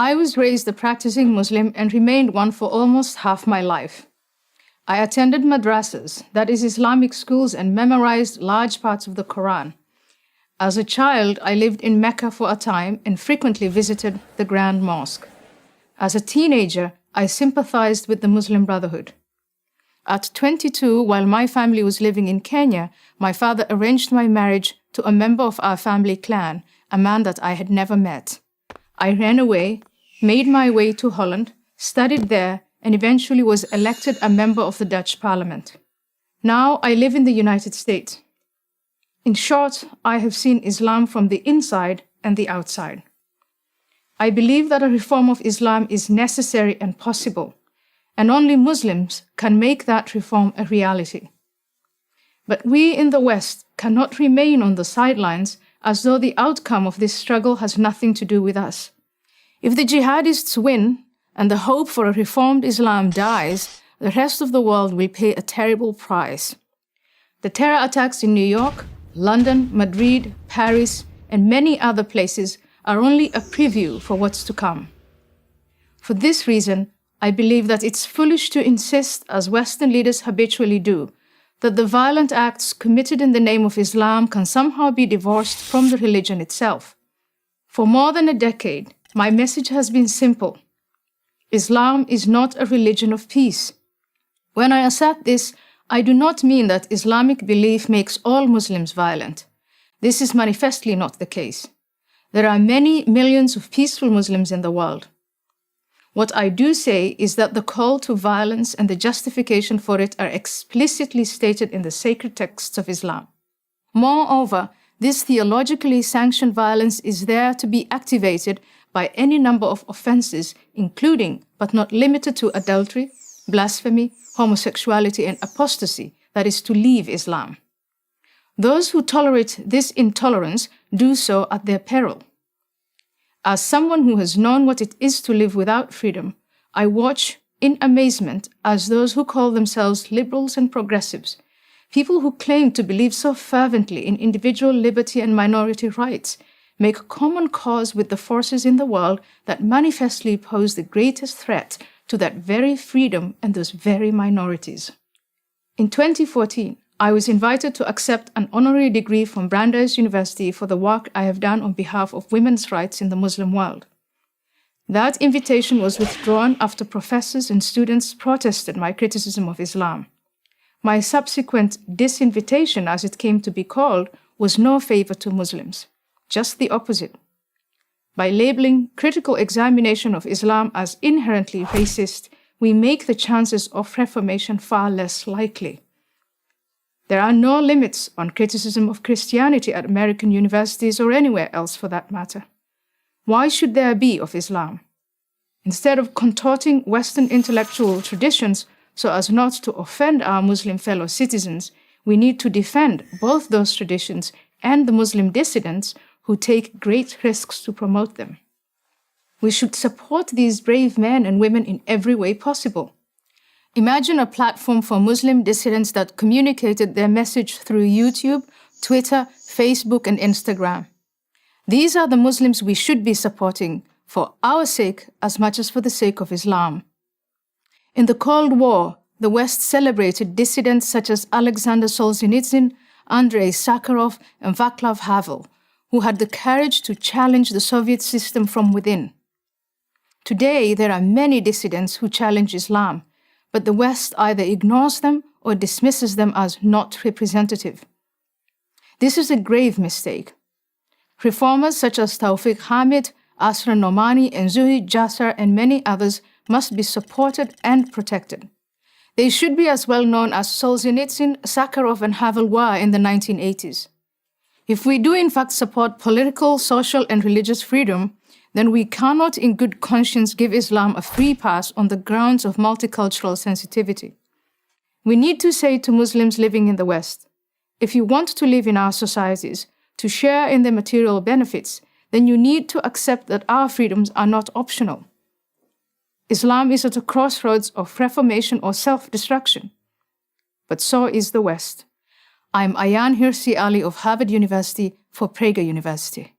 I was raised a practicing Muslim and remained one for almost half my life. I attended madrasas, that is Islamic schools, and memorized large parts of the Quran. As a child, I lived in Mecca for a time and frequently visited the Grand Mosque. As a teenager, I sympathized with the Muslim Brotherhood. At 22, while my family was living in Kenya, my father arranged my marriage to a member of our family clan, a man that I had never met. I ran away, made my way to Holland, studied there, and eventually was elected a member of the Dutch Parliament. Now I live in the United States. In short, I have seen Islam from the inside and the outside. I believe that a reform of Islam is necessary and possible, and only Muslims can make that reform a reality. But we in the West cannot remain on the sidelines as though the outcome of this struggle has nothing to do with us. If the jihadists win and the hope for a reformed Islam dies, the rest of the world will pay a terrible price. The terror attacks in New York, London, Madrid, Paris, and many other places are only a preview for what's to come. For this reason, I believe that it's foolish to insist, as Western leaders habitually do, that the violent acts committed in the name of Islam can somehow be divorced from the religion itself. For more than a decade, my message has been simple. Islam is not a religion of peace. When I assert this, I do not mean that Islamic belief makes all Muslims violent. This is manifestly not the case. There are many millions of peaceful Muslims in the world. What I do say is that the call to violence and the justification for it are explicitly stated in the sacred texts of Islam. Moreover, this theologically sanctioned violence is there to be activated by any number of offenses, including, but not limited to, adultery, blasphemy, homosexuality, and apostasy, that is, to leave Islam. Those who tolerate this intolerance do so at their peril. As someone who has known what it is to live without freedom, I watch in amazement as those who call themselves liberals and progressives, people who claim to believe so fervently in individual liberty and minority rights, make common cause with the forces in the world that manifestly pose the greatest threat to that very freedom and those very minorities. In 2014, I was invited to accept an honorary degree from Brandeis University for the work I have done on behalf of women's rights in the Muslim world. That invitation was withdrawn after professors and students protested my criticism of Islam. My subsequent disinvitation, as it came to be called, was no favor to Muslims. Just the opposite. By labeling critical examination of Islam as inherently racist, we make the chances of reformation far less likely. There are no limits on criticism of Christianity at American universities or anywhere else for that matter. Why should there be of Islam? Instead of contorting Western intellectual traditions so as not to offend our Muslim fellow citizens, we need to defend both those traditions and the Muslim dissidents who take great risks to promote them. We should support these brave men and women in every way possible. Imagine a platform for Muslim dissidents that communicated their message through YouTube, Twitter, Facebook, and Instagram. These are the Muslims we should be supporting for our sake as much as for the sake of Islam. In the Cold War, the West celebrated dissidents such as Alexander Solzhenitsyn, Andrei Sakharov, and Václav Havel, who had the courage to challenge the Soviet system from within. Today, there are many dissidents who challenge Islam, but the West either ignores them or dismisses them as not representative. This is a grave mistake. Reformers such as Tawfiq Hamid, Asra Nomani, and Zuhid Jasser, and many others must be supported and protected. They should be as well known as Solzhenitsyn, Sakharov, and Havel were in the 1980s. If we do in fact support political, social, and religious freedom, then we cannot in good conscience give Islam a free pass on the grounds of multicultural sensitivity. We need to say to Muslims living in the West, if you want to live in our societies, to share in the material benefits, then you need to accept that our freedoms are not optional. Islam is at a crossroads of reformation or self-destruction. But so is the West. I'm Ayan Hirsi Ali of Harvard University for Prager University.